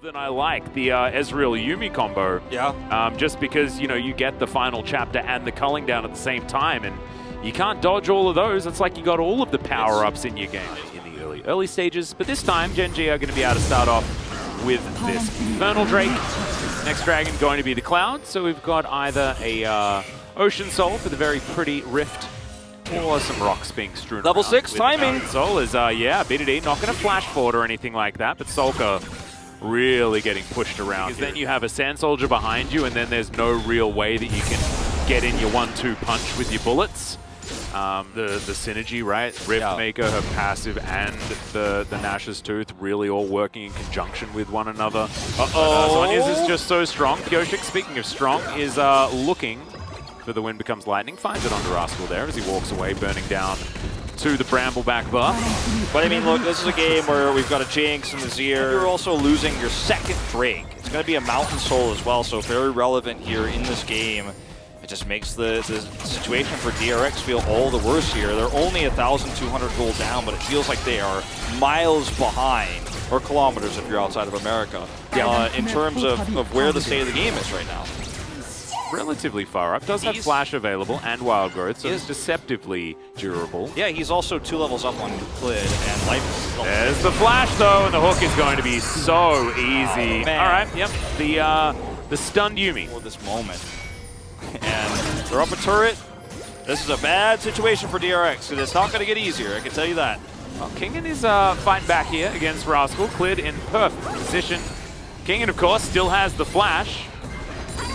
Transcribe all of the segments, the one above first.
Than I like the Ezreal Yuumi combo. Yeah. Just because, you know, you get the final chapter and the culling down at the same time, and you can't dodge all of those. It's like you got all of the power-ups in your game in the early stages. But this time, Gen.G are going to be able to start off with this Infernal Drake. Next dragon going to be the Cloud. So we've got either a Ocean Soul for the very pretty Rift, or some rocks being strewn Level around 6 timing. Soul is, yeah, BDD, not going to flash forward or anything like that, but SOLKA really getting pushed around. Because then you have a Sand Soldier behind you, and then there's no real way that you can get in your 1-2 punch with your bullets. The synergy, right? Rift Maker, her passive, and the Nash's Tooth really all working in conjunction with one another. Sonya's is just so strong. Pyosik, speaking of strong, is looking for the Wind Becomes Lightning. Finds it onto Rascal there as he walks away, burning down to the Brambleback buff. But I mean, look, this is a game where we've got a Jinx and Azir. You're also losing your second Drake. It's going to be a Mountain Soul as well, so very relevant here in this game. It just makes the situation for DRX feel all the worse here. They're only 1,200 gold down, but it feels like they are miles behind, or kilometers if you're outside of America, in terms of where the state of the game is right now. Relatively far up. Does have Flash available and Wild Growth, so it's deceptively durable. Yeah, he's also 2 levels up on Clid, and life is... There's the Flash, though, and the hook is going to be so easy. All right, yep, the stunned Yuumi. For this moment. And they're up a turret. This is a bad situation for DRX, and it's not going to get easier, I can tell you that. Well, Kingen is fighting back here against Rascal. Clid in perfect position. Kingen, of course, still has the Flash.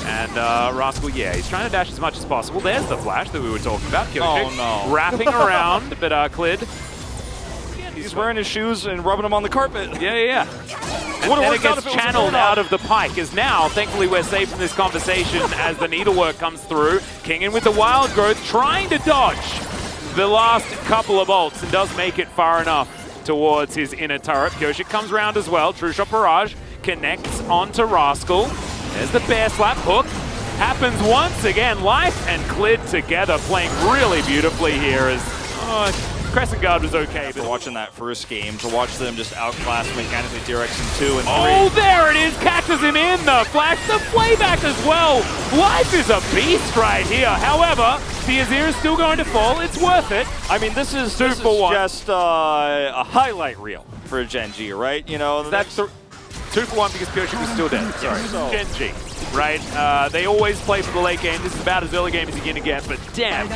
And Rascal, yeah, he's trying to dash as much as possible. There's the Flash that we were talking about. Pyosik wrapping around, but Clid... He's wearing his shoes and rubbing them on the carpet. Yeah. And then it gets channeled out of the pike, as now, thankfully, we're safe from this conversation as the needlework comes through. Kingen with the Wild Growth, trying to dodge the last couple of ults, and does make it far enough towards his inner turret. Pyosik comes around as well. True Shot Barrage connects onto Rascal. There's the Bear Slap hook. Happens once again. Life and Clid together, playing really beautifully here as... Crescent Guard was okay, but watching that first game, to watch them just outclass mechanically DRX in 2 and 3. Oh, there it is! Catches him in the Flash, the playback as well! Life is a beast right here. However, the Azir is still going to fall. It's worth it. I mean, this is just a highlight reel for Gen.G, right? You know, that's 2 for 1 because Pyosik was still dead. Sorry, Gen.G. Right? They always play for the late game. This is about as early game as you're going to get, but damn,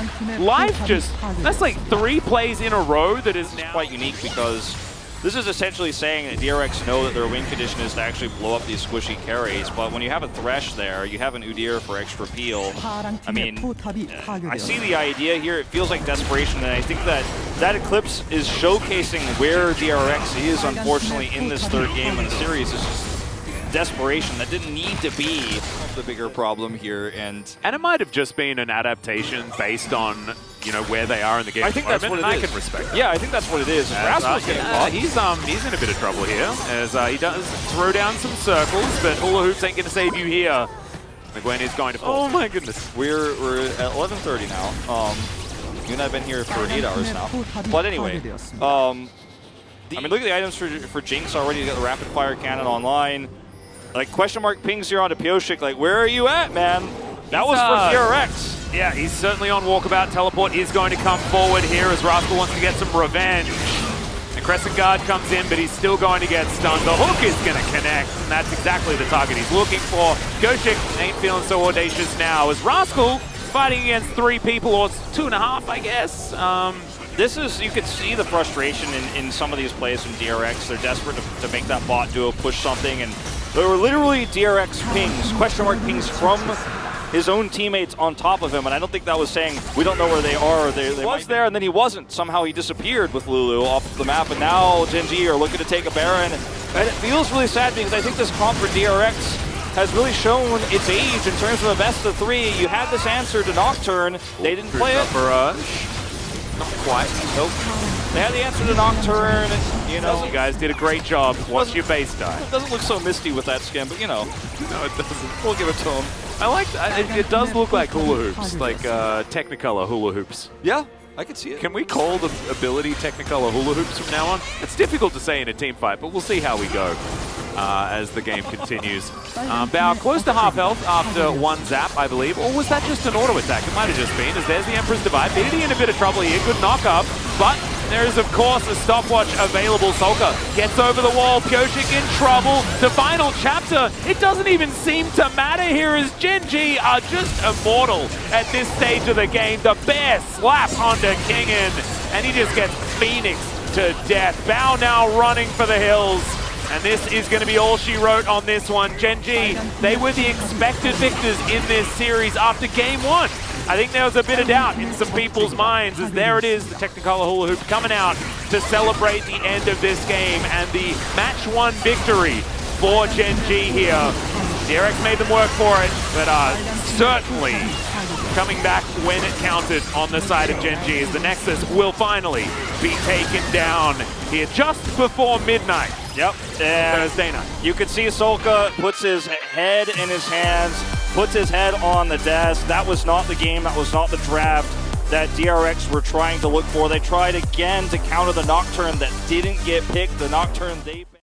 Life just, that's like 3 plays in a row that is now quite unique, because this is essentially saying that DRX know that their win condition is to actually blow up these squishy carries, but when you have a Thresh there, you have an Udyr for extra peel. I mean, I see the idea here. It feels like desperation, and I think that Eclipse is showcasing where DRX is, unfortunately, in this 3rd game in the series. It's just desperation that didn't need to be the bigger problem here, and it might have just been an adaptation based on, you know, where they are in the game. I think that's what it is. I can respect that. Yeah, I think that's what it is. Rascal's getting caught. He's in a bit of trouble here, as he does throw down some circles, but hula hoops ain't going to save you here. The Gwen is going to fall. Oh my goodness. We're at 11:30 now. You and I have been here for 8 hours now. But anyway, I mean, look at the items for Jinx already. You got the rapid fire cannon online. Like, question mark pings here onto Pyosik, like, where are you at, man? That was for DRX. Yeah, he's certainly on walkabout. Teleport is going to come forward here as Rascal wants to get some revenge. And Crescent Guard comes in, but he's still going to get stunned. The hook is going to connect, and that's exactly the target he's looking for. Pyosik ain't feeling so audacious now as Rascal fighting against 3 people, or 2.5, I guess. This is, you could see the frustration in some of these plays from DRX. They're desperate to make that bot duo push something, and there were literally DRX pings, question mark pings from his own teammates on top of him, and I don't think that was saying, we don't know where they are. They was there, and then he wasn't. Somehow he disappeared with Lulu off the map, and now Gen.G are looking to take a Baron, and it feels really sad because I think this comp for DRX has really shown its age in terms of a best of 3. You had this answer to Nocturne, they didn't play it. Not quite. Nope. They had the answer to Nocturne, you know. You guys did a great job. Watch your base die. It doesn't look so misty with that skin, but you know. No, it doesn't. We'll give it to him. I like it does look like hula hoops, like Technicolor hula hoops. Yeah, I can see it. Can we call the ability Technicolor hula hoops from now on? It's difficult to say in a team fight, but we'll see how we go. as the game continues. Bao close to half health after one zap, I believe. Or was that just an auto attack? It might have just been, as there's the Emperor's Divide. BDD in a bit of trouble here. Good knock up, but there is, of course, a stopwatch available. SOLKA gets over the wall. Pyosik in trouble. The final chapter, it doesn't even seem to matter here as Gen.G are just immortal at this stage of the game. The bear slap onto Kingen, and he just gets Phoenixed to death. Bao now running for the hills. And this is going to be all she wrote on this one. Gen.G, they were the expected victors in this series after game one. I think there was a bit of doubt in some people's minds, as there it is, the Technicolor Hula Hoop coming out to celebrate the end of this game and the match one victory for Gen.G here. DRX made them work for it, but certainly coming back when it counted on the side of Gen.G, as the Nexus will finally be taken down here just before midnight. Yep, and Thursday night. You can see SOLKA puts his head in his hands, puts his head on the desk. That was not the game, that was not the draft that DRX were trying to look for. They tried again to counter the Nocturne that didn't get picked, the Nocturne they